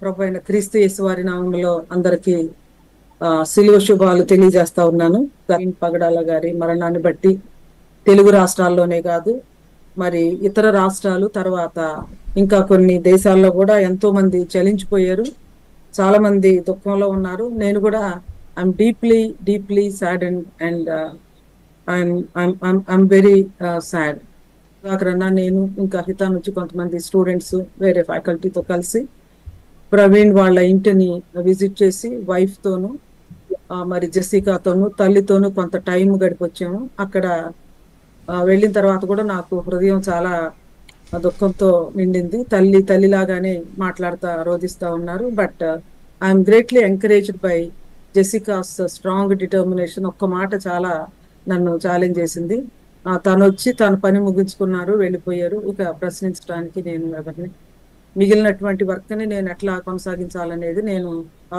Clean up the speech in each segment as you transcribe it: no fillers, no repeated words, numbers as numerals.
ప్రభు అయిన క్రీస్తు యేసు వారి నామములో అందరికీ శిలువ శుభాలు తెలియజేస్తా ఉన్నాను. పగడాల గారి మరణాన్ని బట్టి తెలుగు రాష్ట్రాల్లోనే కాదు, మరి ఇతర రాష్ట్రాలు తర్వాత ఇంకా కొన్ని దేశాల్లో కూడా ఎంతో మంది చలించిపోయారు. చాలా మంది దుఃఖంలో ఉన్నారు. నేను కూడా I'm deeply sad and I'm very sad. నేను ఇంకా హితా నుంచి కొంతమంది స్టూడెంట్స్ వేరే ఫ్యాకల్టీతో కలిసి ప్రవీణ్ వాళ్ళ ఇంటిని విజిట్ చేసి వైఫ్ తోను మరి జెసికాతోను తల్లితోనూ కొంత టైం గడిపొచ్చాము. అక్కడ వెళ్ళిన తర్వాత కూడా నాకు హృదయం చాలా దుఃఖంతో నిండింది. తల్లిలాగానే మాట్లాడుతా రోధిస్తా ఉన్నారు. But I'm greatly encouraged by Jessica's strong determination. ఒక్క మాట చాలా నన్ను ఛాలెంజ్ చేసింది. తను వచ్చి తన పని ముగించుకున్నారు, వెళ్ళిపోయారు. ఇక ప్రశ్నించడానికి నేను ఎవరిని, మిగిలినటువంటి వర్క్ని నేను ఎట్లా కొనసాగించాలనేది నేను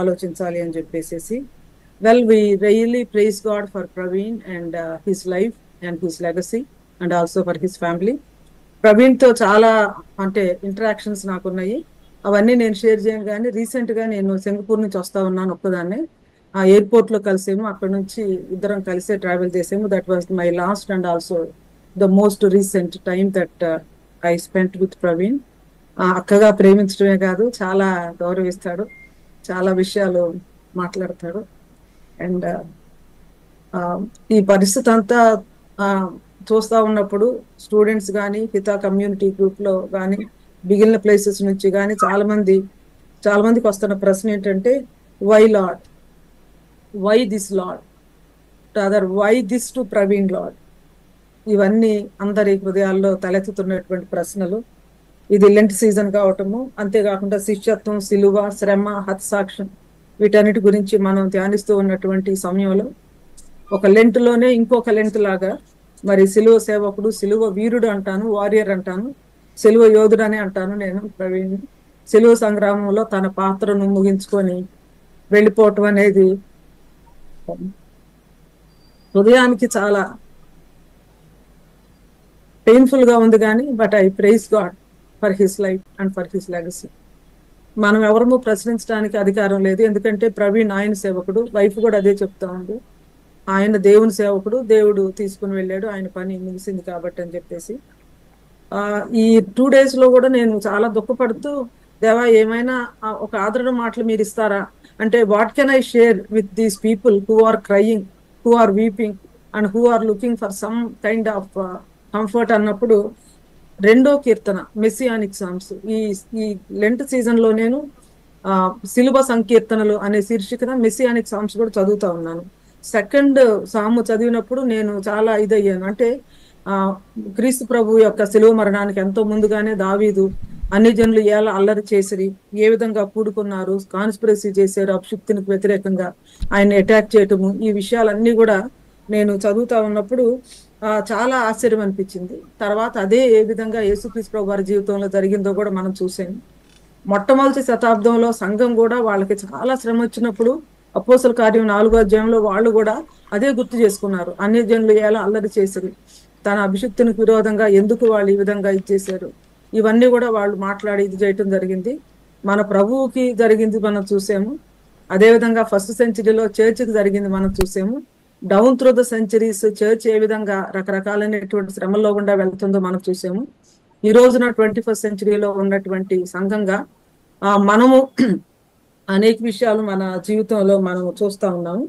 ఆలోచించాలి అని చెప్పేసి we really praise God for Praveen and his life and his legacy and also for his family. Praveen తో చాలా అంటే ఇంటరాక్షన్స్ నాకున్నాయి. అవన్నీ నేను షేర్ చేయను. కానీ రీసెంట్ గా నేను సింగపూర్ నుంచి వస్తా ఉన్నాను ఒక్కదాన్నే. ఆ ఎయిర్పోర్ట్ లో కలిసాము. అక్కడ నుంచి ఇద్దరం కలిసే ట్రావెల్ చేసాము. That was my last and also the most recent time that I spent with Praveen. అక్కగా ప్రేమించడమే కాదు, చాలా గౌరవిస్తాడు, చాలా విషయాలు మాట్లాడతాడు. అండ్ ఈ పరిస్థితి అంతా చూస్తూ ఉన్నప్పుడు స్టూడెంట్స్ కానీ హితా కమ్యూనిటీ గ్రూప్లో కానీ మిగిలిన ప్లేసెస్ నుంచి కానీ చాలా మందికి వస్తున్న ప్రశ్న ఏంటంటే, why Lord, why this Lord, rather why this to Praveen Lord? ఇవన్నీ అందరి హృదయాల్లో తలెత్తుతున్నటువంటి ప్రశ్నలు. ఇది లెంట్ సీజన్ కావటము, అంతేకాకుండా శిష్యత్వం, సిలువ, శ్రమ, హతసాక్ష్యం, వీటన్నిటి గురించి మనం ధ్యానిస్తూ ఉన్నటువంటి సమయంలో ఒక లెంట్లోనే ఇంకొక లెంట్ లాగా మరి సిలువ సేవకుడు, సిలువ వీరుడు అంటాను, వారియర్ అంటాను, సిలువ యోధుడు అని అంటాను నేను ప్రవీణ్. సిలువ సంగ్రామంలో తన పాత్రను ముగించుకొని వెళ్ళిపోవటం అనేది హృదయానికి చాలా పెయిన్ఫుల్ గా ఉంది. కానీ but I praise God for his life and for his legacy. మనం ఎవరము ప్రశ్నించడానికి అధికారం లేదు. ఎందుకంటే ప్రవీణ్ ఆయన సేవకుడు, వైఫ్ కూడా అదే చెప్తా ఉంది. ఆయన దేవుని సేవకుడు, దేవుడు తీసుకుని వెళ్ళాడు, ఆయన పని ముగిసింది కాబట్టి అని చెప్పేసి. ఈ 2 days లో కూడా నేను చాలా దుఃఖపడుతూ, దేవా ఏమైనా ఒక ఆదరణ మాటలు మీరు ఇస్తారా అంటే, what can I share with these people who are crying, who are weeping and who are looking for some kind of comfort అన్నప్పుడు 2వ కీర్తన మెస్సియానిక్ సామ్స్, ఈ లెంట్ సీజన్ లో నేను సిలువ సంకీర్తనలు అనే శీర్షికన మెస్సియానిక్ సామ్స్ కూడా చదువుతా ఉన్నాను. 2nd సాము చదివినప్పుడు నేను చాలా ఇదయ్యాను. అంటే క్రీస్తు ప్రభు యొక్క సిలువ మరణానికి ఎంతో ముందుగానే దావీదు అన్ని జనులు ఎలా అల్లరి చేసిరి, ఏ విధంగా కూడుకున్నారు, కాన్స్పిరసీ చేశారు, అభిషుక్తికి వ్యతిరేకంగా ఆయన అటాక్ చేయటము, ఈ విషయాలన్నీ కూడా నేను చదువుతా ఉన్నప్పుడు చాలా ఆశ్చర్యం అనిపించింది. తర్వాత అదే ఏ విధంగా యేసుక్రీస్తు ప్రభు వారి జీవితంలో జరిగిందో కూడా మనం చూసాము. మొట్టమొదటి శతాబ్దంలో సంఘం కూడా వాళ్ళకి చాలా శ్రమ వచ్చినప్పుడు అపోస్తల కార్యం 4వ అధ్యాయంలో వాళ్ళు కూడా అదే గుర్తు చేసుకున్నారు. అన్ని జనులు ఎలా అల్లరి చేశారు, తన అభిషుక్తికి విరోధంగా ఎందుకు వాళ్ళు ఈ విధంగా ఇచ్చేశారు, ఇవన్నీ కూడా వాళ్ళు మాట్లాడి ఇది చేయటం జరిగింది. మన ప్రభువుకి జరిగింది మనం చూసాము. అదేవిధంగా 1st centuryలో చర్చికి జరిగింది మనం చూసాము. Down through the centuries church ఏ విధంగా రకరకాలైనటువంటి శ్రమల్లో గుండా వెళ్తుందో మనం చూసాము. ఈ రోజున 21st centuryలో ఉన్నటువంటి సంఘంగా మనము అనేక విషయాలు మన జీవితంలో మనం చూస్తూ ఉన్నాము.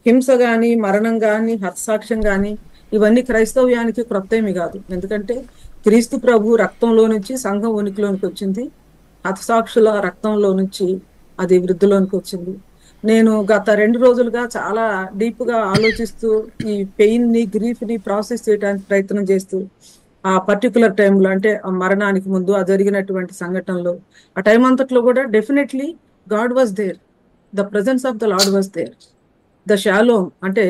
హింస కానీ, మరణం కానీ, హతసాక్ష్యం కానీ, ఇవన్నీ క్రైస్తవ్యానికి క్రొత్త ఏమి కాదు. ఎందుకంటే క్రీస్తు ప్రభు రక్తంలో నుంచి సంఘం ఉనికిలోనికి వచ్చింది, హతసాక్షుల రక్తంలో నుంచి అది వృద్ధిలోనికి వచ్చింది. నేను గత 2 రోజులుగా చాలా డీప్ గా ఆలోచిస్తూ ఈ పెయిన్ ని, గ్రీఫ్ ని ప్రాసెస్ చేయడానికి ప్రయత్నం చేస్తూ, ఆ పర్టికులర్ టైంలో అంటే ఆ మరణానికి ముందు ఆ జరిగినటువంటి సంఘటనలో ఆ టైం అంతట్లో కూడా definitely God was there, the presence of the Lord was there, the shalom అంటే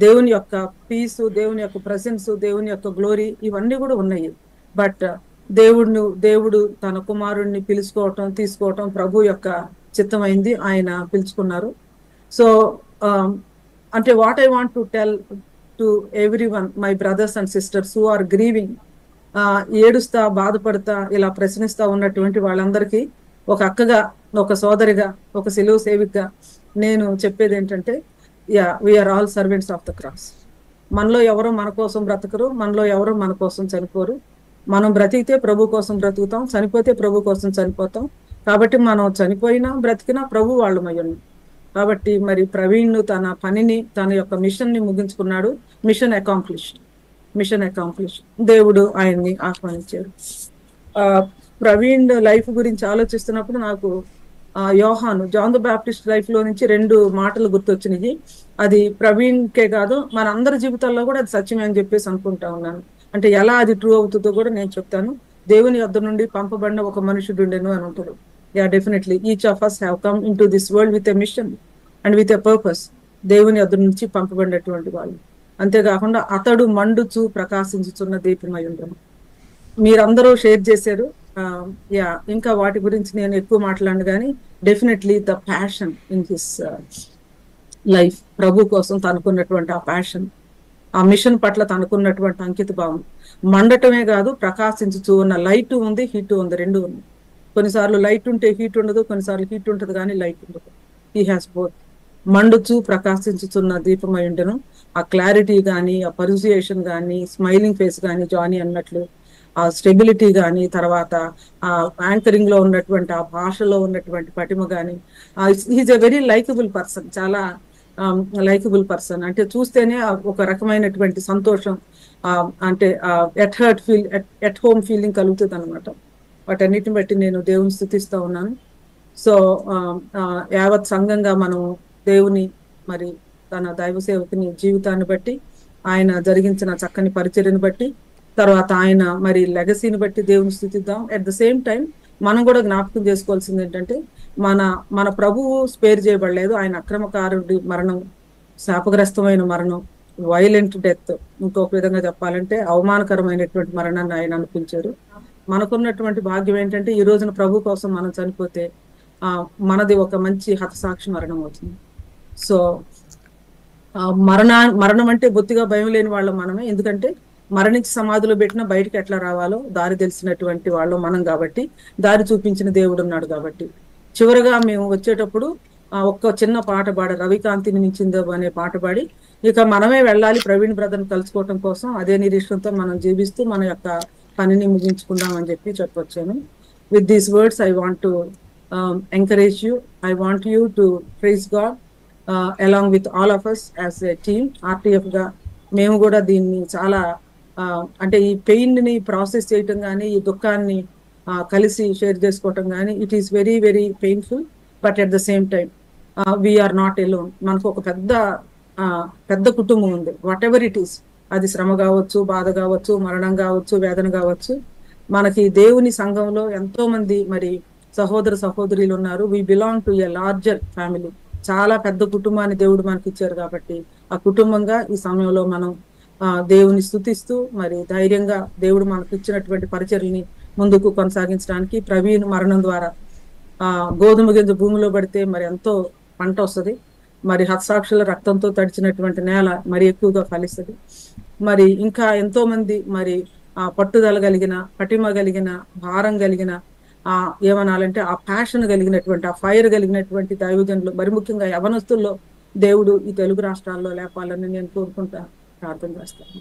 దేవుని యొక్క పీస్, దేవుని యొక్క ప్రెసెన్స్, దేవుని యొక్క గ్లోరీ, ఇవన్నీ కూడా ఉన్నాయి. బట్ దేవుడు తన కుమారుడిని పిలుచుకోవటం, తీసుకోవటం ప్రభు యొక్క చిత్తమైంది. ఆయన పిలుచుకున్నారు. సో అంటే what I want to tell to every one, my brothers and sisters who are grieving, ఏడుస్తా, బాధపడతా, ఇలా ప్రశ్నిస్తా ఉన్నటువంటి వాళ్ళందరికీ ఒక అక్కగా, ఒక సోదరిగా, ఒక సిలువ సేవికగా నేను చెప్పేది ఏంటంటే, we are all servants of the cross. మనలో ఎవరు మన కోసం బ్రతకరు, మనలో ఎవరు మన కోసం చనిపోరు. మనం బ్రతికితే ప్రభు కోసం బ్రతుకుతాం, చనిపోతే ప్రభు కోసం చనిపోతాం. కాబట్టి మనం చనిపోయినా బ్రతికినా ప్రభు వాళ్ళమై ఉన్నాం. కాబట్టి మరి ప్రవీణ్ తన పనిని, తన యొక్క మిషన్ ని ముగించుకున్నాడు. Machine accomplish. దేవుడు ఆయన్ని ఆహ్వానించాడు. ప్రవీణ్ లైఫ్ గురించి ఆలోచిస్తున్నప్పుడు నాకు జాన్ ద బాప్టిస్ట్ లైఫ్ లో నుంచి 2 మాటలు గుర్తొచ్చినాయి. అది ప్రవీణ్ కే కాదు, మన అందరి జీవితాల్లో కూడా అది సత్యమే అని చెప్పేసి అనుకుంటా ఉన్నాను. అంటే ఎలా అది ట్రూ అవుతుందో కూడా నేను చెప్తాను. దేవుని యొద్ద నుండి పంపబడిన ఒక మనుషుడు ఉండెను అని ఉంటాడు. Definitely each of us have come into this world with a mission and with a purpose. దేవుని యొద్ద నుంచి పంపబడినటువంటి వాళ్ళు. అంతేకాకుండా అతడు మండుచు ప్రకాశించుచున్న దీపమై ఉండను. మీరందరూ షేర్ చేశారు. ఇంకా వాటి గురించి నేను ఎక్కువ మాట్లాడను, కానీ definitely the passion in his life, ప్రభు కోసం తనుకున్నటువంటి ఆ ప్యాషన్, ఆ మిషన్ పట్ల తనుకున్నటువంటి అంకిత భావం, మండటమే కాదు ప్రకాశించుచు ఉన్న లైట్ ఉంది, హీట్ ఉంది, 2 ఉంది. కొన్నిసార్లు లైట్ ఉంటే హీట్ ఉండదు, కొన్నిసార్లు హీట్ ఉంటుంది కానీ లైట్ ఉండదు. He has both. మండుచు ప్రకాశించుతున్న దీపమై ఉండెను. ఆ క్లారిటీ కానీ, ఆ పర్సుయేషన్ కానీ, స్మైలింగ్ ఫేస్ కానీ, జానీ అన్నట్లు ఆ స్టెబిలిటీ కానీ, తర్వాత ఆ యాంకరింగ్ లో ఉన్నటువంటి ఆ భాషలో ఉన్నటువంటి పటిమ కానీ, is a very likeable person. చాలా లైకబుల్ పర్సన్. అంటే చూస్తేనే ఒక రకమైనటువంటి సంతోషం, అంటే ఎట్ హోమ్ ఫీలింగ్ కలుగుతుంది అనమాట. వాటన్నిటిని బట్టి నేను దేవుని స్తుతిస్తా ఉన్నాను. సో యావత్ సంఘంగా మనం దేవుని మరి తన దైవ సేవకుని జీవితాన్ని బట్టి, ఆయన జరిగించిన చక్కని పరిచర్యను బట్టి, తర్వాత ఆయన మరి లెగసీని బట్టి దేవుని స్తుతిద్దాం. అట్ ద సేమ్ టైం మనం కూడా జ్ఞాపకం చేసుకోవాల్సింది ఏంటంటే, మన ప్రభువు స్పేర్ చేయబడలేదు. ఆయన అక్రమకారుడి మరణం, శాపగ్రస్తమైన మరణం, వైలెంట్ డెత్, ఇంకొక విధంగా చెప్పాలంటే అవమానకరమైనటువంటి మరణాన్ని ఆయన అనిపించారు. మనకున్నటువంటి భాగ్యం ఏంటంటే, ఈ రోజున ప్రభు కోసం మనం చనిపోతే మనది ఒక మంచి హతసాక్షి మరణం అవుతుంది. సో మరణం అంటే బొత్తిగా భయం లేని వాళ్ళం మనమే. ఎందుకంటే మరణించి సమాధిలో పెట్టినా బయటకు ఎట్లా రావాలో దారి తెలిసినటువంటి వాళ్ళం మనం కాబట్టి, దారి చూపించిన దేవుడు ఉన్నాడు కాబట్టి. చివరగా మేము వచ్చేటప్పుడు ఒక్క చిన్న పాట పాడి, రవికాంతిని మించిందో అనే పాట పాడి, ఇక మనమే వెళ్ళాలి ప్రవీణ్ బ్రదర్ని కలుసుకోవటం కోసం. అదే నిరీక్షణతో మనం జీవిస్తూ మన యొక్క పనిని ముగించుకుందాం అని చెప్పొచ్చాను. With these words I want to encourage you. I want you to praise God along with all of us as a team. RTF గా మేము కూడా దీన్ని చాలా అంటే ఈ పెయిన్ ని ప్రాసెస్ చేయటం కానీ, ఈ దుఃఖాన్ని కలిసి షేర్ చేసుకోవటం కానీ, it is very very painful. But at the same time we are not alone. మనకు ఒక పెద్ద కుటుంబం ఉంది. వాట్ ఎవర్ ఇట్ ఈస్, అది శ్రమ కావచ్చు, బాధ కావచ్చు, మరణం కావచ్చు, వేదన కావచ్చు, మనకి దేవుని సంఘంలో ఎంతో మంది మరి సహోదరులు ఉన్నారు. We belong to a larger family. చాలా పెద్ద కుటుంబాన్ని దేవుడు మనకి ఇచ్చారు కాబట్టి, ఆ కుటుంబంగా ఈ సమయంలో మనం దేవుని స్తుతిస్తూ మరి ధైర్యంగా దేవుడు మనకు ఇచ్చినటువంటి పరిచర్ని ముందుకు కొనసాగించడానికి, ప్రవీణ్ మరణం ద్వారా గోధుమ గింజ భూమిలో పడితే మరి ఎంతో పంట వస్తుంది. మరి హతసాక్షుల రక్తంతో తడిచినటువంటి నేల మరి ఎక్కువగా ఫలిస్తుంది. మరి ఇంకా ఎంతో మంది మరి పట్టుదల కలిగిన, పటిమ కలిగిన, భారం కలిగిన, ఏమనాలంటే ఆ ప్యాషన్ కలిగినటువంటి, ఆ ఫైర్ కలిగినటువంటి దైవజనులు, మరి ముఖ్యంగా యవనస్తుల్లో దేవుడు ఈ తెలుగు రాష్ట్రాల్లో లేపాలని నేను కోరుకుంటా, ప్రార్థన చేస్తాను.